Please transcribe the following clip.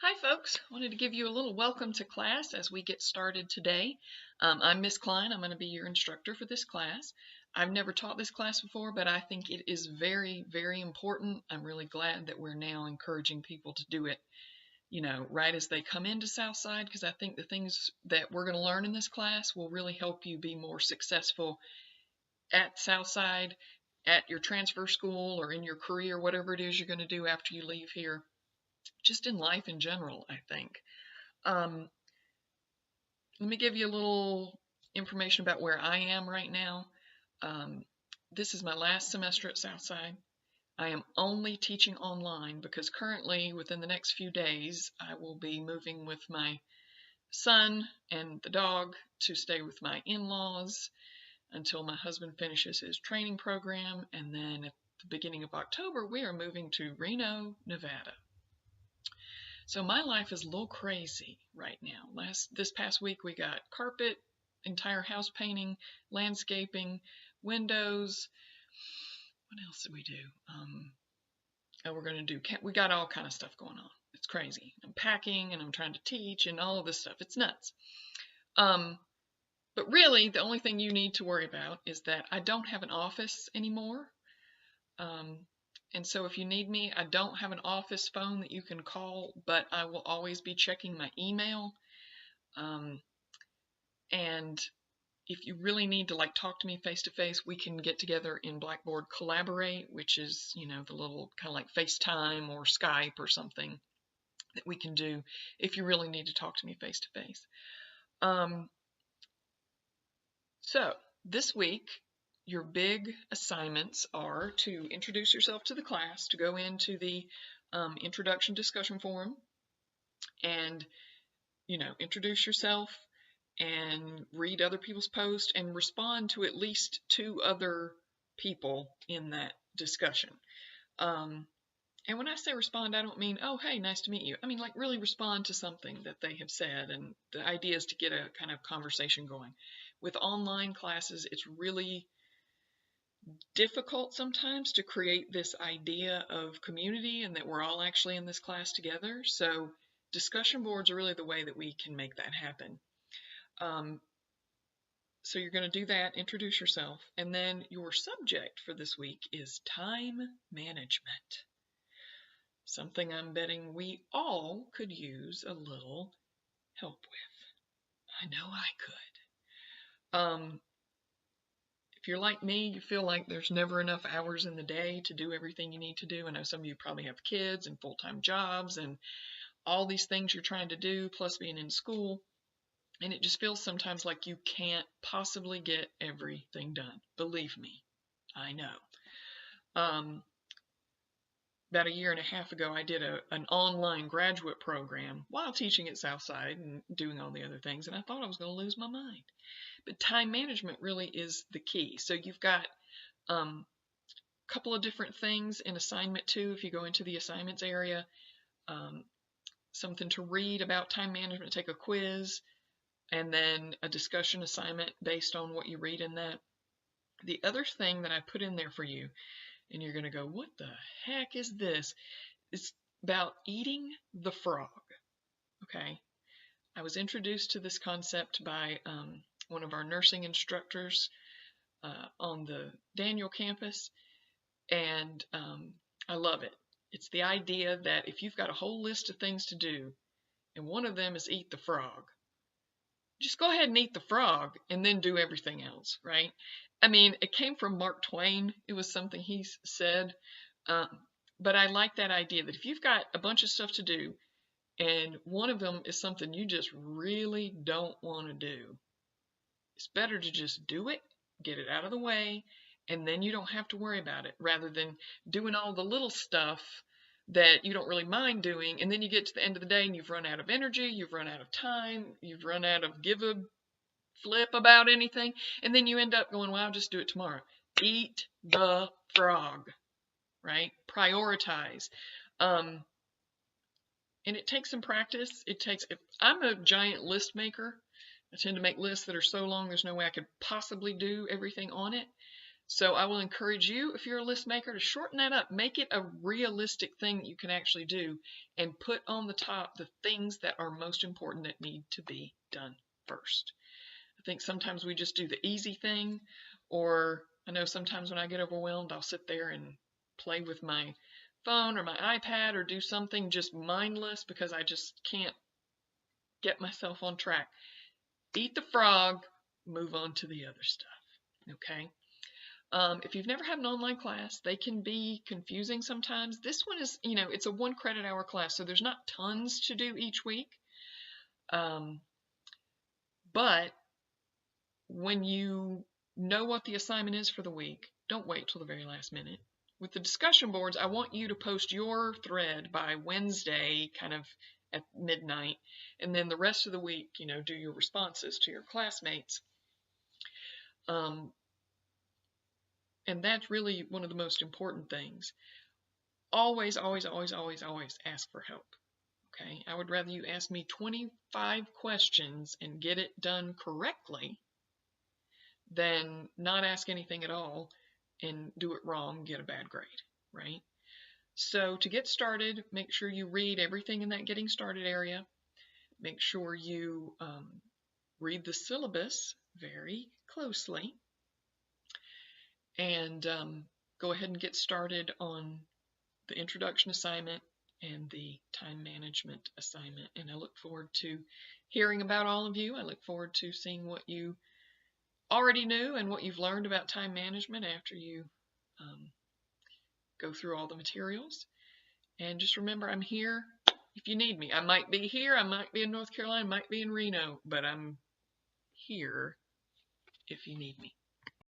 Hi folks, wanted to give you a little welcome to class as we get started today. I'm Miss Klein. I'm going to be your instructor for this class. I've never taught this class before, but I think it is very, very important. I'm really glad that we're now encouraging people to do it, right as they come into Southside, because I think the things that we're going to learn in this class will really help you be more successful at Southside, at your transfer school, or in your career, whatever it is you're going to do after you leave here. Just in life in general, I think. Let me give you a little information about where I am right now. This is my last semester at Southside. I am only teaching online because currently, within the next few days, I will be moving with my son and the dog to stay with my in-laws until my husband finishes his training program. And then at the beginning of October, we are moving to Reno, Nevada. So my life is a little crazy right now. This past week we got carpet, entire house painting, landscaping, windows. What else did we do? We got all kind of stuff going on. It's crazy. I'm packing and I'm trying to teach and all of this stuff. It's nuts. But really, the only thing you need to worry about is that I don't have an office anymore. And so if you need me, I don't have an office phone that you can call, but I will always be checking my email. And if you really need to talk to me face to face, we can get together in Blackboard Collaborate, which is, the little kind of like FaceTime or Skype or something that we can do if you really need to talk to me face to face. So this week, your big assignments are to introduce yourself to the class, to go into the introduction discussion forum and, introduce yourself and read other people's posts and respond to at least 2 other people in that discussion. And when I say respond, I don't mean, oh, hey, nice to meet you. I mean, really respond to something that they have said, and the idea is to get a kind of conversation going. With online classes, it's really difficult sometimes to create this idea of community and that we're all actually in this class together. So discussion boards are really the way that we can make that happen. So you're going to do that, introduce yourself, and then your subject for this week is time management. Something I'm betting we all could use a little help with. I know I could. If you're like me, you feel like there's never enough hours in the day to do everything you need to do. I know some of you probably have kids and full-time jobs and all these things you're trying to do, plus being in school. And it just feels sometimes like you can't possibly get everything done. Believe me, I know. About a year and a half ago, I did an online graduate program while teaching at Southside and doing all the other things, and I thought I was going to lose my mind. But time management really is the key. So you've got a couple of different things in assignment 2 if you go into the assignments area. Something to read about time management, take a quiz, and then a discussion assignment based on what you read in that. The other thing that I put in there for you, and you're going to go, what the heck is this? It's about eating the frog. Okay. I was introduced to this concept by one of our nursing instructors on the Daniel campus, and I love it. It's the idea that if you've got a whole list of things to do, and one of them is eat the frog, just go ahead and eat the frog and then do everything else, right? I mean, it came from Mark Twain. It was something he said, but I like that idea that if you've got a bunch of stuff to do, and one of them is something you just really don't want to do, it's better to just do it, get it out of the way, and then you don't have to worry about it, rather than doing all the little stuff that you don't really mind doing, and then you get to the end of the day and you've run out of energy, you've run out of time, you've run out of give a flip about anything, and then you end up going, well, I'll just do it tomorrow. Eat the frog, right? Prioritize. And it takes some practice. I'm a giant list maker. I tend to make lists that are so long there's no way I could possibly do everything on it. So I will encourage you, if you're a list maker, to shorten that up. Make it a realistic thing that you can actually do, and put on the top the things that are most important that need to be done first. I think sometimes we just do the easy thing, or I know sometimes when I get overwhelmed, I'll sit there and play with my phone or my iPad or do something just mindless because I just can't get myself on track. Eat the frog, move on to the other stuff. Okay? If you've never had an online class, they can be confusing sometimes. This one is, it's a 1 credit hour class, so there's not tons to do each week. But when you know what the assignment is for the week, don't wait till the very last minute. With the discussion boards, I want you to post your thread by Wednesday, kind of at midnight, and then the rest of the week, do your responses to your classmates. And that's really one of the most important things. Always, always, always, always, always ask for help. Okay? I would rather you ask me 25 questions and get it done correctly than not ask anything at all and do it wrong, get a bad grade, right? So to get started, make sure you read everything in that getting started area. Make sure you read the syllabus very closely. And go ahead and get started on the introduction assignment and the time management assignment. And I look forward to hearing about all of you. I look forward to seeing what you already knew and what you've learned about time management after you go through all the materials. And just remember, I'm here if you need me. I might be here, I might be in North Carolina, I might be in Reno, but I'm here if you need me.